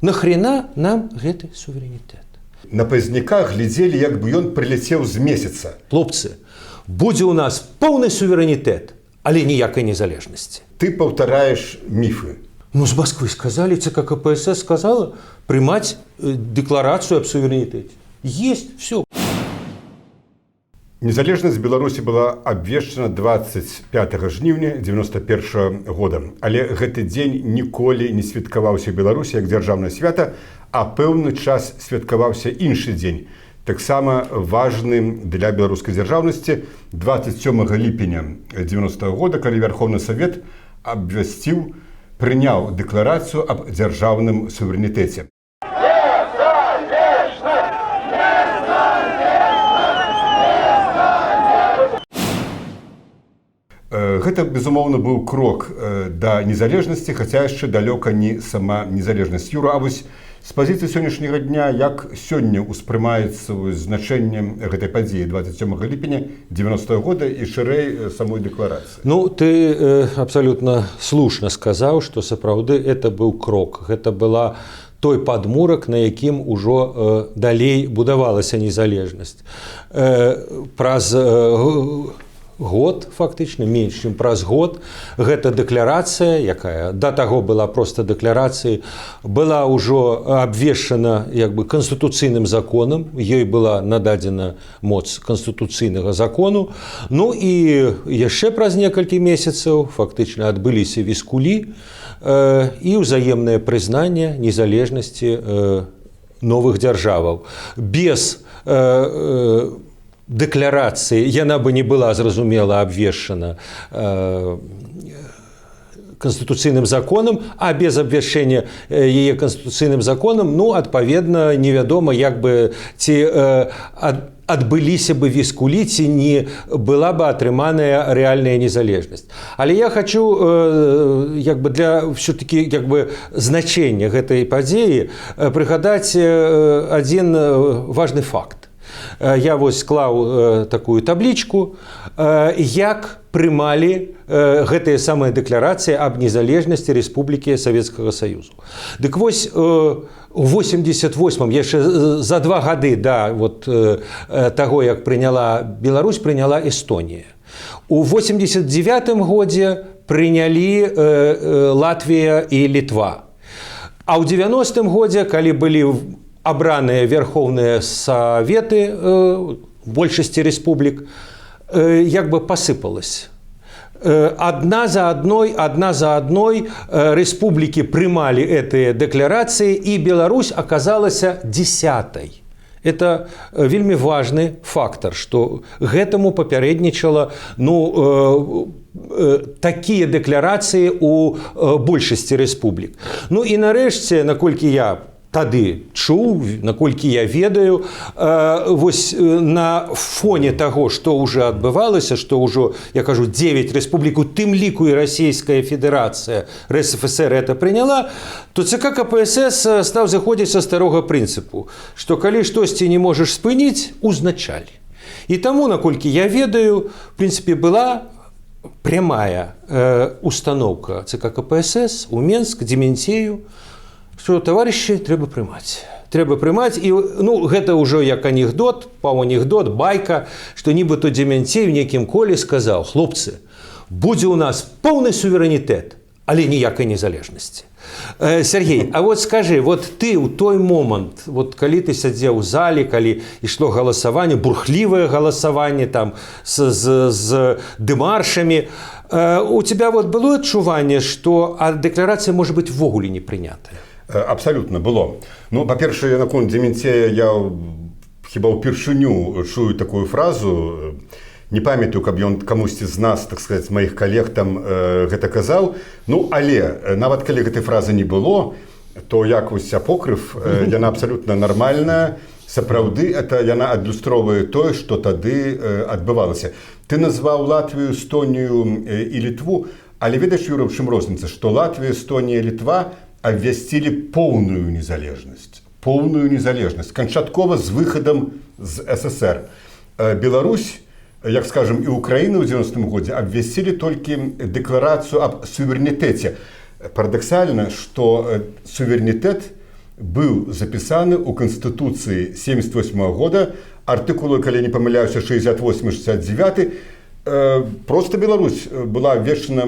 Нахрена нам гэты суверэнітэт? На пазняка глядзелі, як бы ён прыляцеў з месяца. Хлопцы, будзе ў нас поўны суверэнітэт, але ніякай незалежнасці. Ты паўтараеш міфы. Ну, з Москвы сказали, ЦК КПСС сказала прымаць дэкларацыю аб суверэнітэце. Есть, все. Незалежнасць Беларусі была абвешчана 25 жніўня 91 года. Але гэты дзень ніколі не святкаваўся ў Беларусі як дзяржаўнае свята, а пэўны час святкаваўся іншы дзень. Таксама важным для беларускай дзяржаўнасці 27 ліпеня 90 года, калі Верховны Савет прыняў дэкларацыю аб дзяржаўным суверэнітэце. Гэта, безумоўна, быў крок да незалежнасці, хаця яшчэ далёка не сама незалежнасць. Юра, а вось з пазіцыі сённяшняга дня, як сёння ўспрымаецца значэнне гэтай падзеі 27 ліпеня 90 года і шырэй самой дэкларацыі? Ну, ты абсолютно слушна сказаў, што сапраўды это быў крок. Гэта была той падмурак, на якім ужо далей будавалася незалежнасць. Праз год, фактычна, менш, чым праз год, гэта дэкларацыя, якая да таго была проста дэкларацыяй, была ўжо абвешчана як бы канстытуцыйным законам, ёй была нададзена моц канстытуцыйнага закону. Ну і яшчэ праз некалькі месяцаў фактычна адбыліся віскулі і ўзаемнае прызнанне незалежнасці новых дзяржаваў. Без дэкларацыі яна бы не была, зразумела, абвешчана канстытуцыйным законам, а без абвяшчэння яе канстытуцыйным законам, ну, адпаведна, невядома, як бы ці адбыліся бы віскулі, ці не была бы атрыманая рэальная незалежнасць. Але я хочу як бы для все-таки як бы значэння гэтай падзеі прыгадаць адзін важны факт. Я вось склаў такую таблічку, як прымалі гэтыя самыя дэкларацыі аб незалежнасці Рэспублікі Савецкага Саюзу. Дык вось у 88-м, яшчэ за 2 гады да вот таго, як прыняла Беларусь, прыняла Эстонія. У 89-м годзе прынялі Латвія і Літва. А ў 90-м годзе, калі былі абраныя Верховныя Саветы большасці рэспублік, як бы посыпалась. Одна за одной республики прымалі этыя дэкларацыі, і Беларусь оказалась 10-й. Это вельмі важны фактор, што гэтаму папярэднічала такія дэкларацыі у большасці рэспублік. Ну і нарэшце, наколькі я тады чуў, наколькі я ведаю, вось на фоне таго, што ўжо адбывалася, што ўжо, я кажу, 9 рэспублік, у тым ліку і Расійская Федэрацыя, РСФСР это прыняла, то ЦК КПСС стаў заходзіць са старога прынцыпу, што калі штосьці не можаш спыніць, узначаль. І таму, наколькі я ведаю, в прынцыпе, была прямая установка ЦК КПСС у Менск, Дементею, што, таварышы, трэба прымаць. Трэба прымаць, і гэта ўжо як анекдот, паўанекдот, байка, што нібыта Дементей в некім коле сказаў: хлопцы, будзе ў нас поўны суверэнітэт, але ніякай незалежнасці. Сергей, а вот скажы, вот ты ў той момант, вот калі ты сядзеў у зале, калі ішло галасаванне, бурхлівае галасаванне там з дэмаршамі, у тебя вот было адчуванне, што дэкларацыя можа быць ввогуле не прынятая? Абсолютно было. Ну, па-першае, наконт Дементея я хіба ўпершыню чую такую фразу. Не памятаю, каб ён камусьці з нас, так сказаць, маіх калег там гэта казаў. Ну, але нават калі гэтай фразы не было, то як вось апокрыф, яна абсалютна нармальная. Сапраўды, это яна адлюстроўвае тое, што тады адбывалася. Ты назваў Латвію, Эстонію і Літву, але ведаеш, Юра, в чым розніца, што Латвія, Эстонія, Літва абвясцілі поўную незалежнасць. Поўную незалежнасць. Канчаткова з выхадам з СССР. Беларусь, як скажем, і Украіна ў 90-м годзе абвясцілі толькі дэкларацыю аб суверэнітэце. Парадаксальна, што суверэнітэт быў запісаны ў Канстытуцыі 78 года, артыкулы, калі не памыляюся, 68-69, просто Беларусь была вечна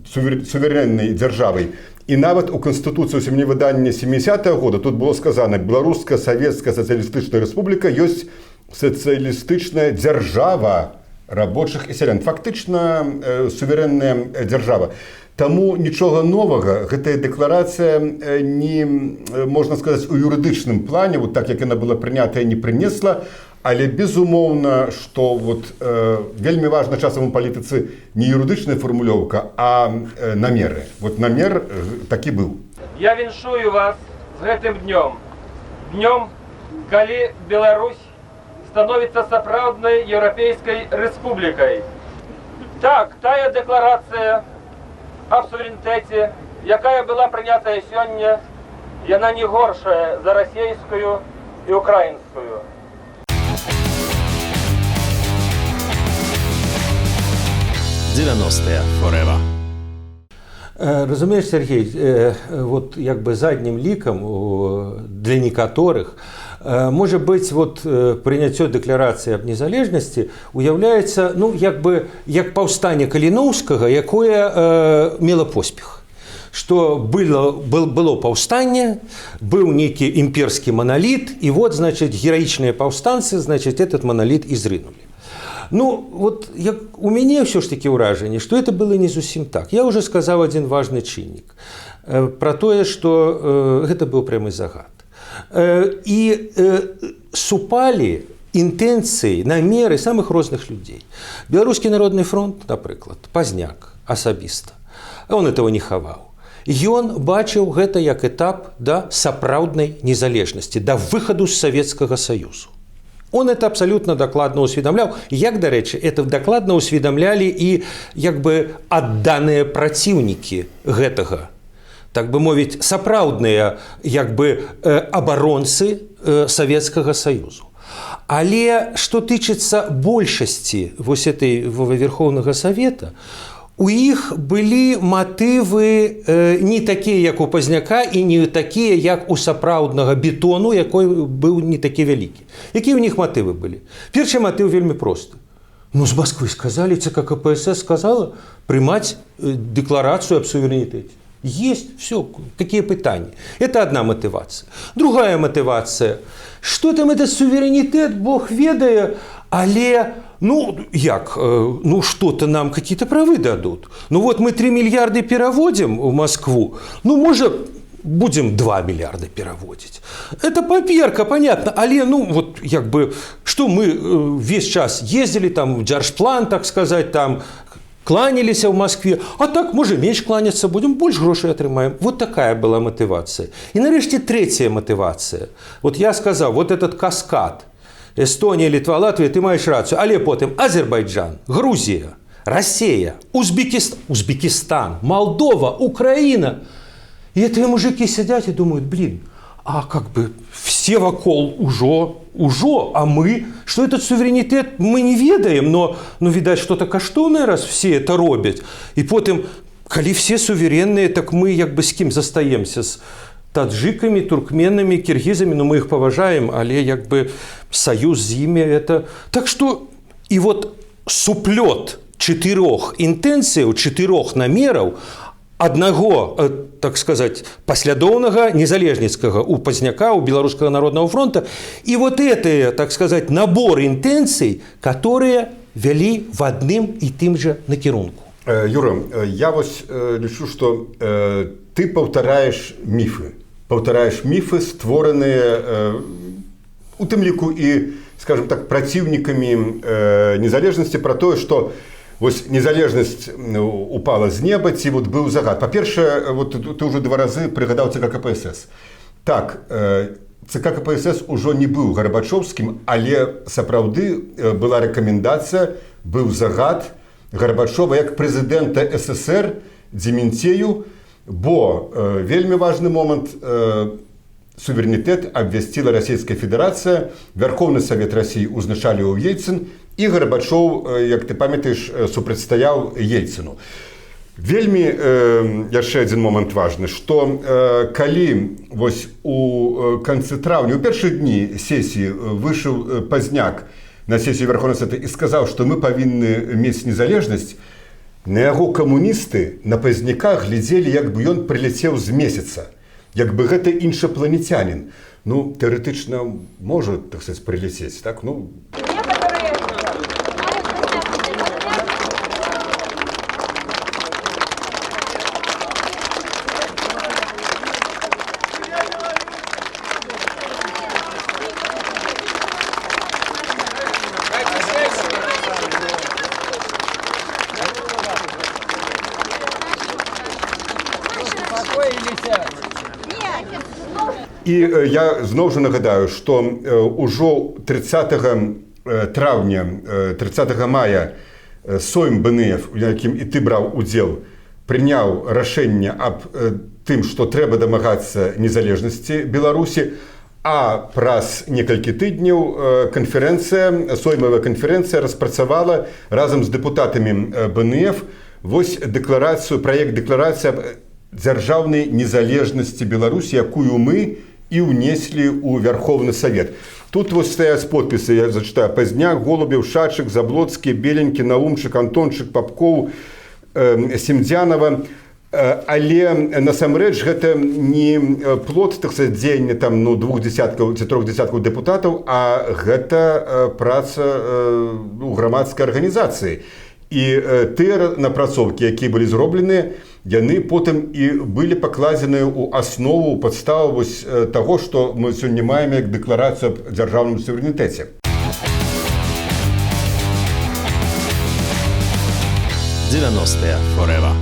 суверэннай дзяржавай. І нават у Канстытуцыі ў выданні 70-го года тут было сказано: Беларуская Савецкая Сацыялістычная Рэспубліка ёсць сацыялістычная дзяржава рабочых і сялян. Фактычна суверэнная дзяржава. Таму нічога новага гэтая дэкларацыя не, можна сказаць, у юрыдычным плане, вот так як яна была прынятая, не прынесла, але безумоўна, што вельмі важна часам у палітыцы не юрыдычная фармулёўка, а намеры. Вот намер такі быў. Я віншую вас з гэтым днём. Днём, калі Беларусь становіцца сапраўднай еўрапейскай рэспублікай. Так, тая дэкларацыя аб суверэнітэце, якая была прынятая сёння, яна не горшая за расейскую і украінскую. Forever. Разумееш, Сергей, вот як бы заднім лікам для некаторых, можа быць, вот прыняццё дэкларацыі аб незалежнасці уяўляецца, ну, як бы, як паўстанне Каліноўскага, якое мела поспех. Што было паўстанне, быў нейкі імперскі маналіт, і вот, значит, гераічныя паўстанцы, значит, этот маналіт і зрынули. Ну, вот у мяне ўсё ж такі ўражанне, што это было не зусім так. Я уже сказаў адзін важны чыннік пра тое, што гэта быў прямы загад. І супалі інтэнцыі, намеры самых розных людзей. Беларускі народны фронт, напрыклад, Пазняк асабіста, он этого не хаваў. Ён бачыў гэта як этап да сапраўднай незалежнасці, да выхаду з Савецкага Саюзу. Он это абсолютно докладно усведомлял. Як, до речі, это докладно усведомляли и як бы адданыя праціўнікі гэтага. Так бы мовіць, сапраўдныя як бы абаронцы Савецкага Саюзу. Але што тычыцца большасці вось этой Верховнага Савета, у іх былі матывы не такія, як у Пазняка, і не такія, як у сапраўднага бетону, якой быў не такі вялікі. Якія ў них матывы былі? Першы матыў вельмі просты. Ну, з Москвы сказали, ЦК КПСС сказала прымаць дэкларацыю аб суверэнітэце. Есть, все, какие пытания. Это одна мотивация. Другая мотивация. Что там этот суверенитет, Бог ведае, але, ну, як, ну, что-то нам какие-то правы дадут. Ну, вот мы 3 миллиарда переводим в Москву, ну, может, будем 2 миллиарда переводить. Это паперка, понятно, але, ну, вот, як бы, что мы весь час ездили там в Дзяржплан, так сказать, там, кланялись в Москве, а так, может, меньше кланяться будем, больше грошей отрымаем. Вот такая была мотивация. И, нарешті, третья мотивация. Вот я сказал, вот этот каскад. Эстония, Литва, Латвия, ты маешь рацию. Але потом Азербайджан, Грузия, Россия, Узбекистан, Молдова, Украина. И эти мужики сидят и думают, блин, а как бы все вокол ужо, а мы, что этот суверенитет мы не ведаем, но видать, что-то каштоўнае, раз все это робят. И потом, коли все суверенные, так мы як бы с кем застаемся? С таджиками, туркменами, киргизами, но мы их поважаем, але як бы союз с ними это... Так что и вот суплет 4 интенций, 4 намеров, одного, так сказать, паслядоўнага, незалежніцкага у Пазняка, у Белорусского народного фронта, и вот это, так сказать, набор интенций, которые вели в одном и тем же накірунку. Юра, я вось лічу, што ты паўтараеш міфы, створаныя у тым ліку і, скажем так, праціўнікамі незалежнасці пра тое, што вось незалежнасць упала з неба, ці вот быў загад. Па-першае, вот ты ўжо 2 разы прыгадаў ЦК КПСС. Так, ЦК КПСС ужо не быў гарбачоўскім, але сапраўды была рэкамендацыя, быў загад Гарбачова як прэзідэнта СССР Дземінцею, бо вельмі важны момант, суверэнітэт абвясціла Расійская Федэрацыя, Верховны Савет Расіі ўзначаліў Ельцын, і Гарбачоў, як ты памятаеш, супрацьстаяў Ельцыну. Вельмі яшчэ адзін момант важны, што калі вось у канцы траўня, у першыя дні сесіі выйшаў Пазняк на сесію Верховнага Суда і сказаў, што мы павінны мець незалежнасць, на яго камуністы на Пазняка глядзелі, як бы ён прыляцеў з месяца, як бы гэта іншапланецянін. Ну, тэарэтычна можа, так сказаць, прыляцець, так? Ну, і я зноў жа нагадаю, што ўжо 30 траўня, 30 мая Сойм БНФ, у якім і ты браў удзел, прыняў рашэнне аб тым, што трэба дамагацца незалежнасці Беларусі, а праз некалькі тыдняў канферэнцыя, Соймавая канферэнцыя распрацавала разам з дэпутатамі БНФ вось дэкларацыю, праект дэкларацыі аб дзяржаўнай незалежнасці Беларусі, якую мы і ўнеслі ў Верховны Савет. Тут вось стаяць подпісы, я зачытаю: Пазняк, Голубеў, Шачык, Заблоцкі, Беленькі, Наумчык, Антончык, Папкоў, Семдзянова. Але насамрэч гэта не плод, так сказаць, дзеяння там, ну, 2 дзесяткаў ці 3 дзесяткаў дэпутатаў, а гэта праца грамадскай арганізацыі. І тыя напрацоўкі, якія былі зробленыя, яны потым і былі пакладзеныя ў аснову, падставу вось таго, што мы сёння маем як дэкларацыю аб дзяржаўным суверэнітэце. 90-е forever.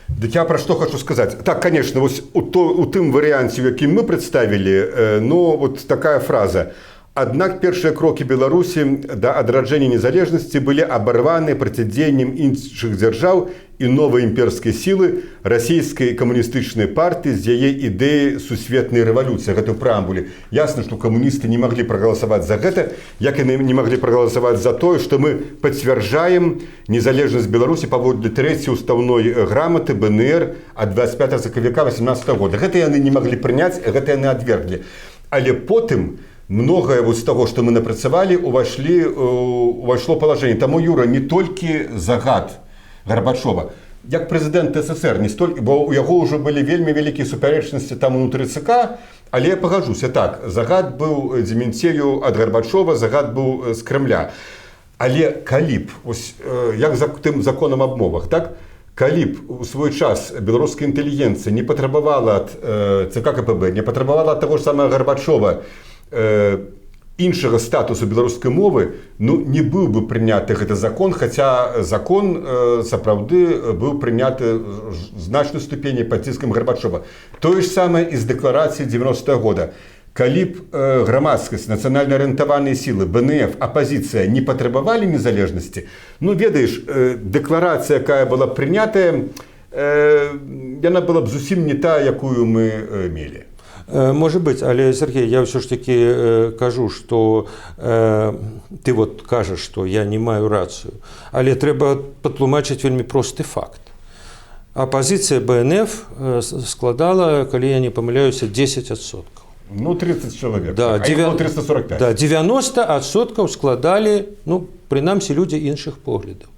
Дык я пра што хачу сказаць. Так, конечно, вось у тым варыянце, у якім мы прадставілі, ну, вот такая фраза. Аднак першыя крокі Беларусі да адраджэння незалежнасці былі абарваны процідзеяннем іншых дзяржаў і новай імперскай сілы расійскай камуністычнай партыі з яе ідэі сусветнай рэвалюцыі. Гэта ў прэамбуле. Ясна, што камуністы не маглі прагаласаваць за гэта, як яны не маглі прагаласаваць за тое, што мы пацвярджаем незалежнасць Беларусі паводле 3-й устаўной граматы БНР ад 25 сакавіка 18 года. Гэта яны не маглі прыняць, гэта яны адверглі. Але потым многае з таго, што мы напрацавалі, увайшло палажэнне. Таму, Юра, не толькі загад Гарбачова, як прэзідэнт СССР, не столькі, бо ў яго ўжо былі вельмі вялікія супярэчнасці там унутры ЦК, але я пагаджуся, так, загад быў Дземінцею ад Гарбачова, загад быў з Крэмля. Але калі б, ось, як за тым законам аб мовах, так, калі б у свой час беларуская інтэлігенцыя не патрабавала ад ЦК КПБ, не патрабавала ад таго ж самага Гарбачова іншага статусу беларускай мовы, ну, не быў бы прыняты гэты закон, хаця закон сапраўды быў прыняты значнай ступені пад ціскам Гарбачова. Тое ж самае і з дэкларацыі 90-го года. Калі б грамадскасць, нацыянальна арыентаваныя сілы, БНФ, апазіцыя не патрабавалі незалежнасці, ну, ведаеш, дэкларацыя, якая была прынятая, яна была б зусім не тая, якую мы мелі. Может быть, але, Сергей, я все ж таки кажу, что ты вот кажешь, что я не маю рацию, але трэба патлумачыць вельмі просты факт. Апозіція БНФ складала, калі я не памыляюся, 10%. Ну, 30 чалавек, да, а іх было 345. Да, 90% складалі, ну, прынамсі, людзі іншых поглядаў.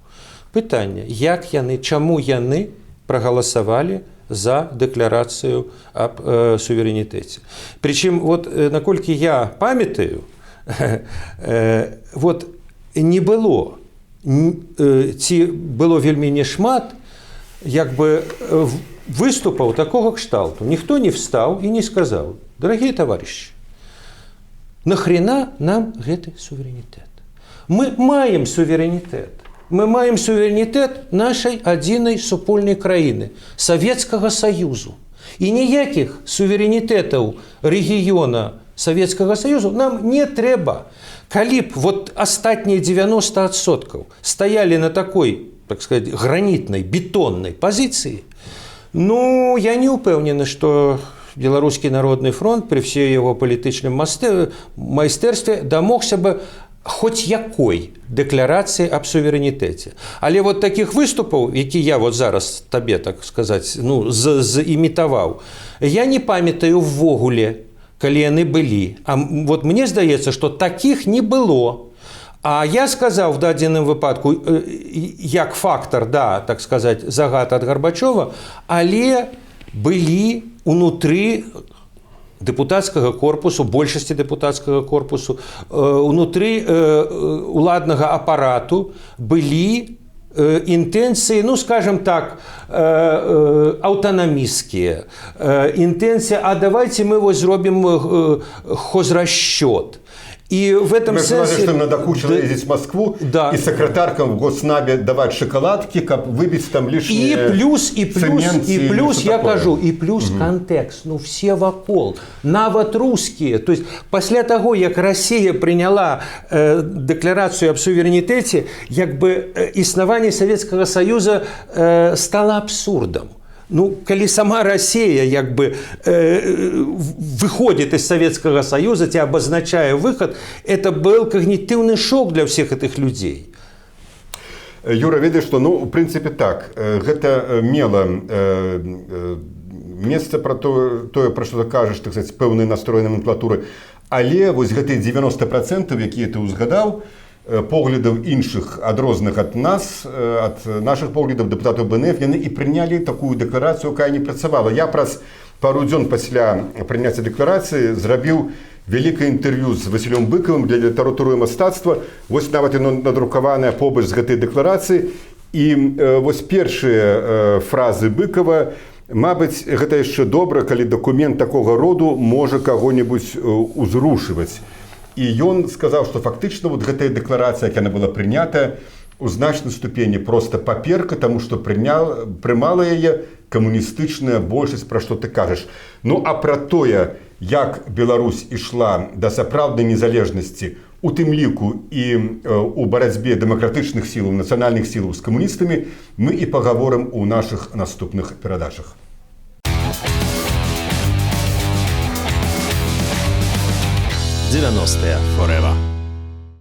Пытанне, як яны, чаму яны прагаласавалі за дэкларацыю аб суверэнітэце. Прычым, вот, наколькі я памятаю, вот, не было, ці было вельмі нешмат, як бы выступаў такога кшталту. Ніхто не встаў і не сказаў: «Дарагія таварышы, нахрена нам гэты суверэнітэт? Мы маем суверэнітэт. Мы маем суверэнітэт нашай адзінай супольнай краіны, Савецкага Саюзу. І ніякіх суверэнітэтаў рэгіёна Савецкага Саюзу нам не трэба. Калі б вот астатнія 90% стаялі на такой, так сказать, гранітнай, бетоннай пазіцыі, ну, я не ўпэўнены, што Беларускі народны фронт при всей яго палітычным майстэрстве дамогся бы хоць якой дэкларацыі аб суверэнітэце. Але вот такіх выступаў, які я вот зараз табе, так сказаць, ну, зімітаваў, я не памятаю ввогуле, калі яны былі. А вот мне здаецца, што такіх не было. А я сказаў в дадзеным выпадку, як фактар, да, так сказаць, загад ад Гарбачова, але былі унутры дэпутацкага корпусу, большасці дэпутацкага корпусу, унутры уладнага апарату былі інтэнцыі, ну, скажем так, аўтанамісцкія. Інтэнцыя, а давайте мы вот зробім хозрасчёт. И в этом сенсе... Что им надокучило ездить в Москву, да, и секретаркам в Госнабе давать шоколадки, как выбить там лишние цемент. И плюс я кажу, и плюс контекст. Ну, все вокол. Нават русские. То есть, после того, как Россия приняла декларацию об суверенитете, как бы існаванне Советского Союза стало абсурдом. Ну, калі сама Россия як бы выходит из Советского Союза, ці обозначая выход, это был когнитивный шок для всех этих людей. Юра, ведаеш, што, ну, в прынцыпе, так, гэта мела месца пра тое, пра што ты кажаш, так сказаць, пэўнай настроенай номенклатуры, але вось гэтыя 90%, якія ты ўзгадаў, поглядаў іншых адрозных ад нас, ад нашых поглядаў дэпутатаў БНФ, яны і прынялі такую дэкларацыю, якая не працавала. Я праз пару дзён пасля прыняцця дэкларацыі зрабіў вялікае інтэрв'ю з Васілём Быкавым для літаратуры і мастацтва. Вось нават яно надрукаванае побач з гэтай дэкларацыі. І вось першыя фразы Быкава: «Мабыць, гэта яшчэ добра, калі дакумент такога роду можа каго-небудзь узрушваць». І ён сказаў, што фактычна вот гэтая дэкларацыя, як яна была прынятая, у значнай ступені проста паперка, таму што прымала яе камуністычная большасць, пра што ты кажаш. Ну, а пра тое, як Беларусь ішла да сапраўднай незалежнасці, у тым ліку і у барацьбе дэмакратычных сілаў, нацыянальных сілаў з камуністамі, мы і пагаворым у нашых наступных перадачах. 90-е Forever.